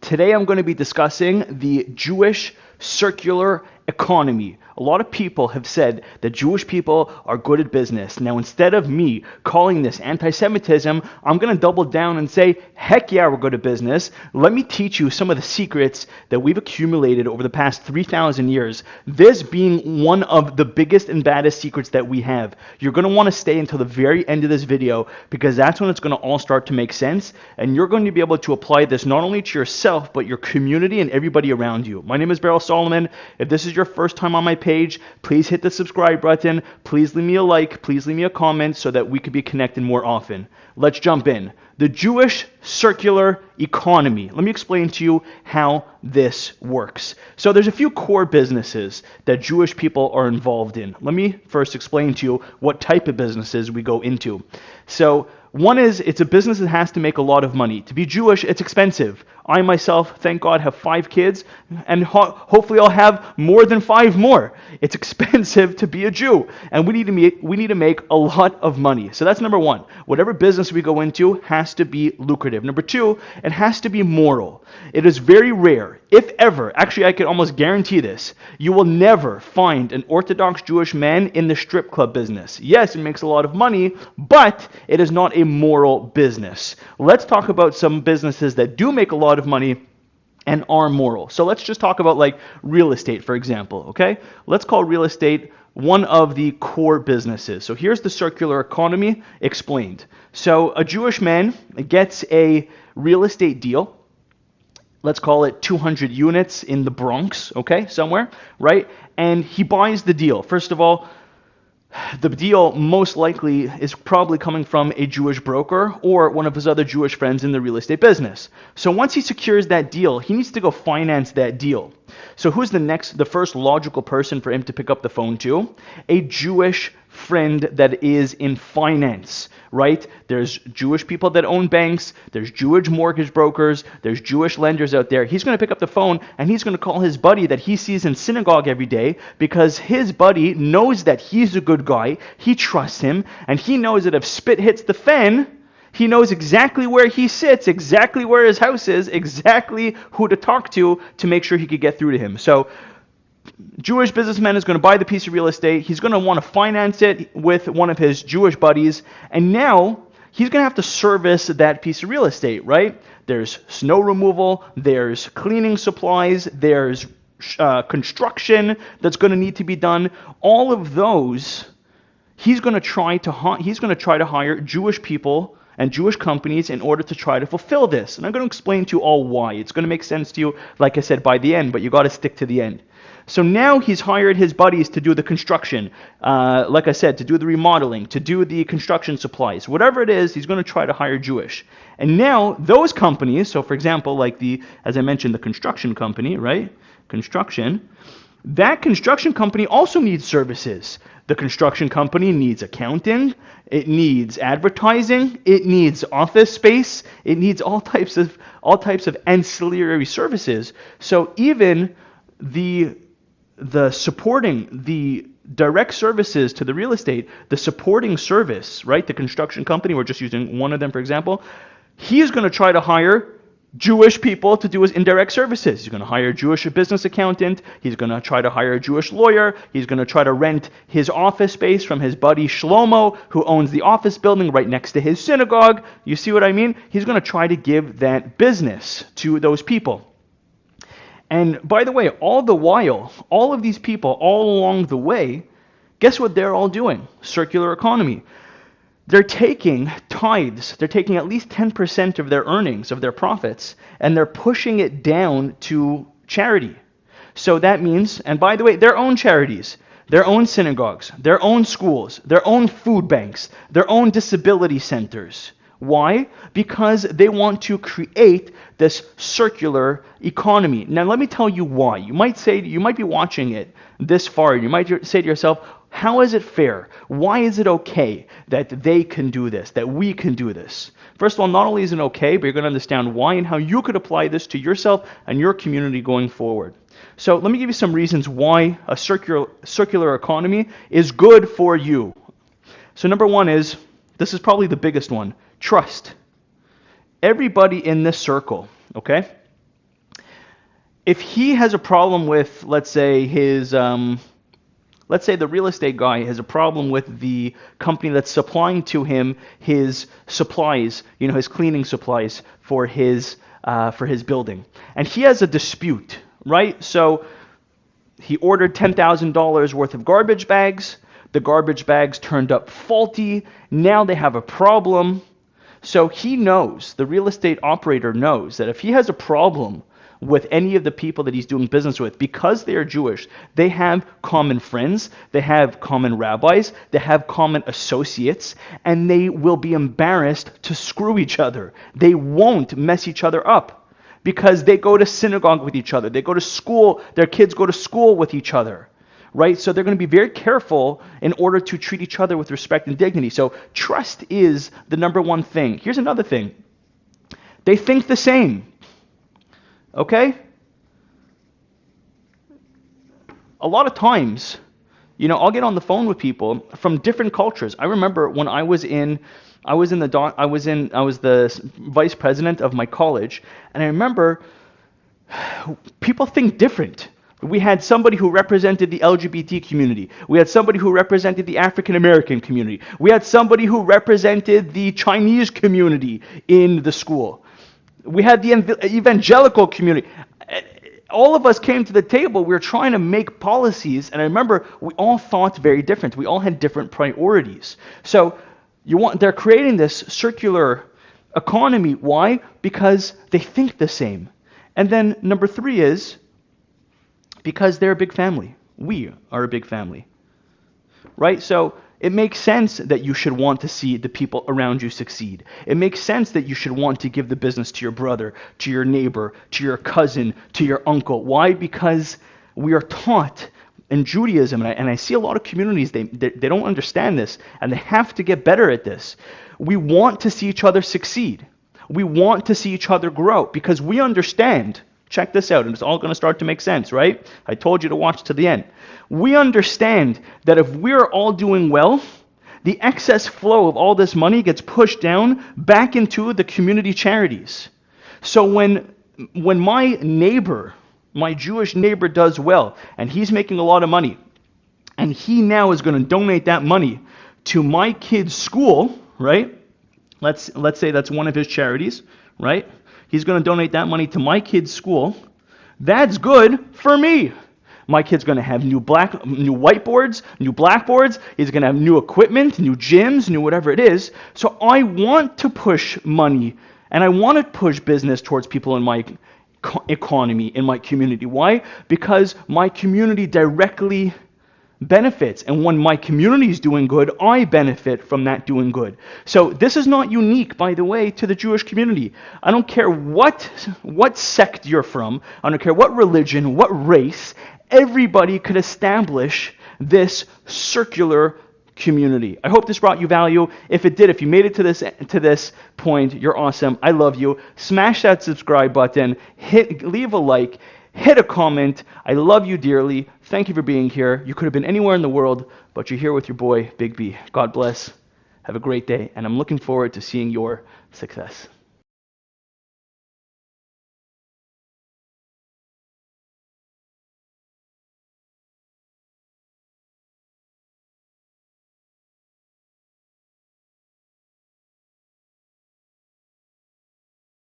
Today I'm going to be discussing the Jewish circular economy. A lot of people have said that Jewish people are good at business. Now, instead of me calling this anti-Semitism, I'm going to double down and say, heck yeah, we're good at business. Let me teach you some of the secrets that we've accumulated over the past 3,000 years. This being one of the biggest and baddest secrets that we have. You're going to want to stay until the very end of this video because that's when it's going to all start to make sense. And you're going to be able to apply this not only to yourself, but your community and everybody around you. My name is Beryl Solomon. If this is your first time on my page, please hit the subscribe button. Please leave me a like. Please leave me a comment so that we could be connected more often. Let's jump in. The Jewish circular economy. Let me explain to you how this works. So there's a few core businesses that Jewish people are involved in. Let me first explain to you what type of businesses we go into. So one is, it's a business that has to make a lot of money. To be Jewish, it's expensive. I myself, thank God, have 5 kids, and hopefully I'll have more than 5 more. It's expensive to be a Jew, and we need to make a lot of money. So that's number one. Whatever business we go into has to be lucrative. Number two, it has to be moral. It is very rare, if ever, actually I can almost guarantee this, you will never find an Orthodox Jewish man in the strip club business. Yes, it makes a lot of money, but it is not a moral business. Let's talk about some businesses that do make a lot of money and are moral. So let's just talk about like real estate, for example, okay? Let's call real estate one of the core businesses. So here's the circular economy explained. So a Jewish man gets a real estate deal. Let's call it 200 units in the Bronx, okay, somewhere, right? And he buys the deal. First of all, the deal most likely is probably coming from a Jewish broker or one of his other Jewish friends in the real estate business. So once he secures that deal, he needs to go finance that deal. So who's the first logical person for him to pick up the phone to? A Jewish friend that is in finance, right? There's Jewish people that own banks, there's Jewish mortgage brokers, there's Jewish lenders out there. He's going to pick up the phone and he's going to call his buddy that he sees in synagogue every day because his buddy knows that he's a good guy, he trusts him, and he knows that if spit hits the fan, he knows exactly where he sits, exactly where his house is, exactly who to talk to make sure he could get through to him. So Jewish businessman is going to buy the piece of real estate. He's going to want to finance it with one of his Jewish buddies. And now he's going to have to service that piece of real estate, right? There's snow removal, there's cleaning supplies, there's construction that's going to need to be done. All of those, he's going to try to hire Jewish people and Jewish companies in order to try to fulfill this. And I'm going to explain to you all why. It's going to make sense to you, like I said, by the end, but you got to stick to the end. So now he's hired his buddies to do the construction, like I said, to do the remodeling, to do the construction supplies. Whatever it is, he's going to try to hire Jewish. And now those companies, so for example, like as I mentioned, the construction company, right? That construction company also needs services. The construction company needs accounting, it needs advertising, it needs office space, it needs all types of ancillary services. So even the supporting, the direct services to the real estate, the supporting service, right? The construction company, we're just using one of them for example, he's going to try to hire Jewish people to do his indirect services. He's going to hire a Jewish business accountant. He's going to try to hire a Jewish lawyer. He's going to try to rent his office space from his buddy Shlomo, who owns the office building right next to his synagogue. You see what I mean? He's going to try to give that business to those people. And by the way, all the while, all of these people, all along the way, guess what they're all doing? Circular economy. They're taking tithes, they're taking at least 10% of their earnings, of their profits, and they're pushing it down to charity. So that means, and by the way, their own charities, their own synagogues, their own schools, their own food banks, their own disability centers. Why? Because they want to create this circular economy. Now let me tell you why. You might be watching it this far, and you might say to yourself, how is it fair? Why is it okay that they can do this, that we can do this? First of all, not only is it okay, but you're going to understand why and how you could apply this to yourself and your community going forward. So let me give you some reasons why a circular economy is good for you. So number one is, this is probably the biggest one, trust. Everybody in this circle, okay? if he has a problem with, let's say, let's say the real estate guy has a problem with the company that's supplying to him his supplies, his cleaning supplies for his building, and he has a dispute, right? So he ordered $10,000 worth of garbage bags. The garbage bags turned up faulty. Now they have a problem. So he knows, the real estate operator knows, that if he has a problem with any of the people that he's doing business with, because they are Jewish, they have common friends, they have common rabbis, they have common associates, and they will be embarrassed to screw each other. They won't mess each other up because they go to synagogue with each other. They go to school, their kids go to school with each other. Right? So they're going to be very careful in order to treat each other with respect and dignity. So trust is the number one thing. Here's another thing. They think the same. Okay? A lot of times, I'll get on the phone with people from different cultures. I remember when I was the vice president of my college, and I remember people think different. We had somebody who represented the LGBT community. We had somebody who represented the African American community. We had somebody who represented the Chinese community in the school. We had the evangelical community. All of us came to the table. We were trying to make policies, and I remember we all thought very different. We all had different priorities. So they're creating this circular economy. Why? Because they think the same. And then number 3 is because they're a big family. We are a big family, right? So it makes sense that you should want to see the people around you succeed. It makes sense that you should want to give the business to your brother, to your neighbor, to your cousin, to your uncle. Why? Because we are taught in Judaism, and I see a lot of communities, they don't understand this, and they have to get better at this. We want to see each other succeed. We want to see each other grow because we understand. Check this out, and it's all going to start to make sense, right? I told you to watch to the end. We understand that if we're all doing well, the excess flow of all this money gets pushed down back into the community charities. So when my neighbor, my Jewish neighbor does well, and he's making a lot of money, and he now is going to donate that money to my kid's school, right? Let's say that's one of his charities, right? He's going to donate that money to my kid's school. That's good for me. My kid's going to have new whiteboards, new blackboards. He's going to have new equipment, new gyms, new whatever it is. So I want to push money, and I want to push business towards people in my economy, in my community. Why? Because my community directly benefits, and when my community is doing good, I benefit from that doing good. So this is not unique, by the way, to the Jewish community. I don't care what sect you're from, I don't care what religion, what race, everybody could establish this circular community. I hope this brought you value. If it did, if you made it to this point, you're awesome. I love you. Smash that subscribe button, leave a like, hit a comment. I love you dearly. Thank you for being here. You could have been anywhere in the world, but you're here with your boy, Big B. God bless. Have a great day, and I'm looking forward to seeing your success.